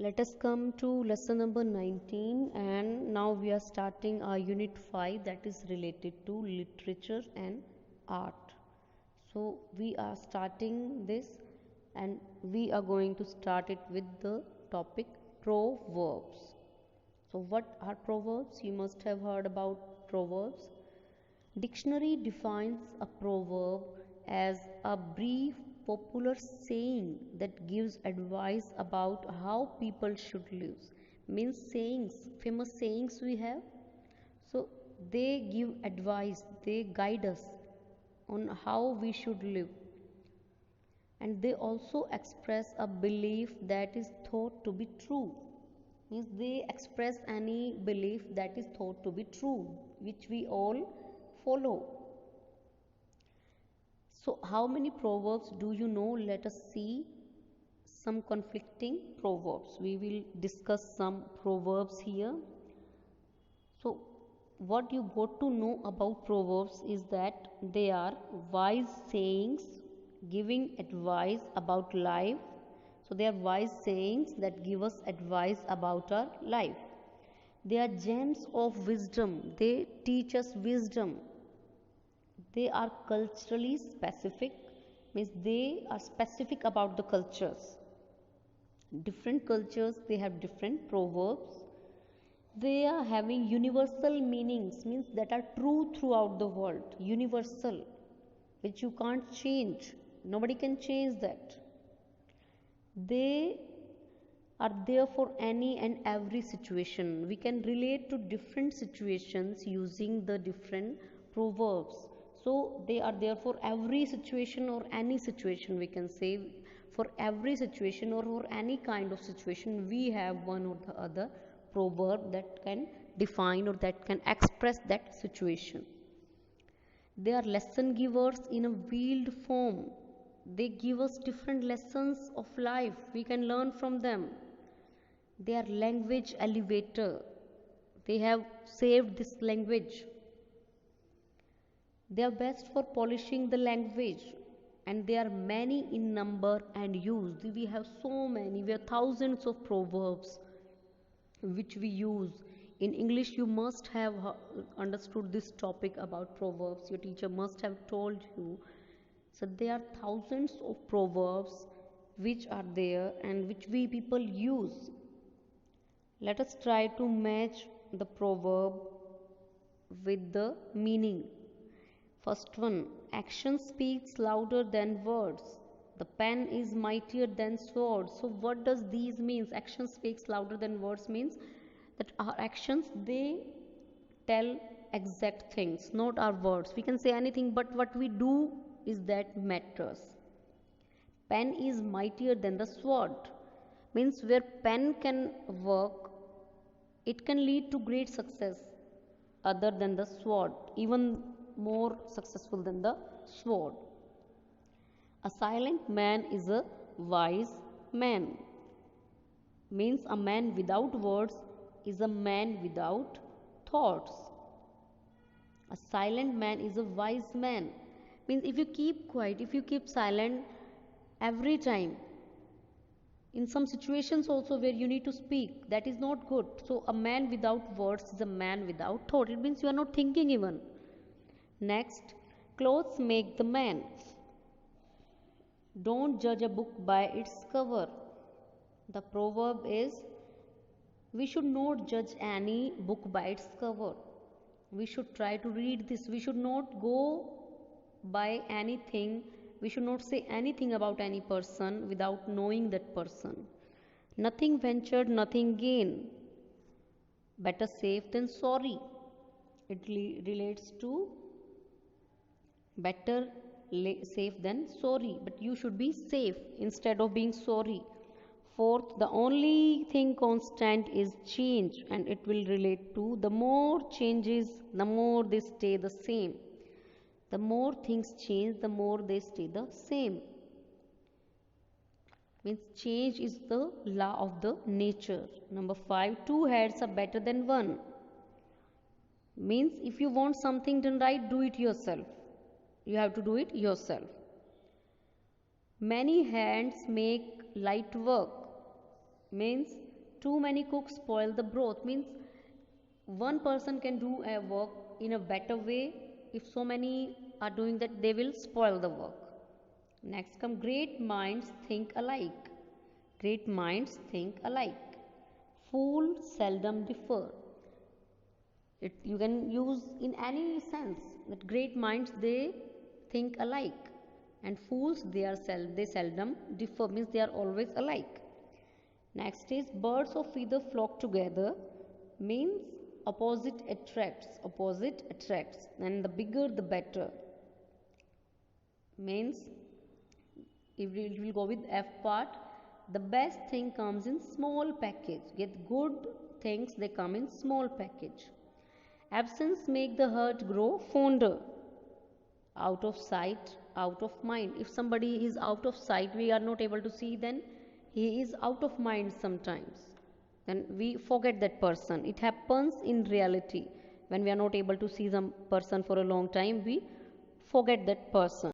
Let us come to lesson number 19, and now we are starting our unit 5, that is related to literature and art. So we are starting this, and we are going to start it with the topic proverbs. So what are proverbs? You must have heard about proverbs. Dictionary defines a proverb as a brief popular saying that gives advice about how people should live. Means sayings, famous sayings we have. So they give advice, they guide us on how we should live. And they also express a belief that is thought to be true. Means they express any belief that is thought to be true, which we all follow. So how many proverbs do you know? Let us see some conflicting proverbs. We will discuss some proverbs here. So what you got to know about proverbs is that they are wise sayings giving advice about life. So they are wise sayings that give us advice about our life. They are gems of wisdom. They teach us wisdom. They are culturally specific, means they are specific about the cultures. Different cultures, they have different proverbs. They are having universal meanings, means that are true throughout the world, universal, which you can't change. Nobody can change that. They are there for any and every situation. We can relate to different situations using the different proverbs. So they are there for every situation or any situation, we can say. For every situation or for any kind of situation, we have one or the other proverb that can define or that can express that situation. They are lesson givers in a veiled form. They give us different lessons of life. We can learn from them. They are language elevator. They have saved this language. They are best for polishing the language, and they are many in number and use. We have so many, we have thousands of proverbs which we use. In English, you must have understood this topic about proverbs. Your teacher must have told you. So there are thousands of proverbs which are there and which we people use. Let us try to match the proverb with the meaning. First one, action speaks louder than words. The pen is mightier than sword. So what does these means? Action speaks louder than words means that our actions, they tell exact things, not our words. We can say anything, but what we do is that matters. Pen is mightier than the sword means where pen can work, it can lead to great success other than the sword, even more successful than the sword. A silent man is a wise man means a man without words is a man without thoughts. A silent man is a wise man means if you keep quiet, if you keep silent every time, in some situations also where you need to speak, that is not good. So a man without words is a man without thought. It means you are not thinking even. Next, clothes make the man. Don't judge a book by its cover. The proverb is, we should not judge any book by its cover. We should try to read this. We should not go by anything. We should not say anything about any person without knowing that person. Nothing ventured, nothing gained. Better safe than sorry. It relates to better safe than sorry, but you should be safe instead of being sorry. Fourth, the only thing constant is change, and it will relate to the more changes, the more they stay the same. The more things change, the more they stay the same. Means change is the law of the nature. Number 5, two heads are better than one. Means if you want something done right, do it yourself. You have to do it yourself. Many hands make light work means too many cooks spoil the broth, means one person can do a work in a better way. If so many are doing that, they will spoil the work. Next come great minds think alike. Great minds think alike. Fools seldom differ. You can use in any sense that great minds they think alike, and fools they seldom differ, means they are always alike. Next is birds of feather flock together, means opposite attracts, and the bigger the better, means if we will go with F part, the best thing comes in small package. Get good things, they come in small package. Absence make the heart grow fonder. Out of sight, out of mind. If somebody is out of sight, we are not able to see, then he is out of mind sometimes. Then we forget that person. It happens in reality. When we are not able to see some person for a long time, we forget that person.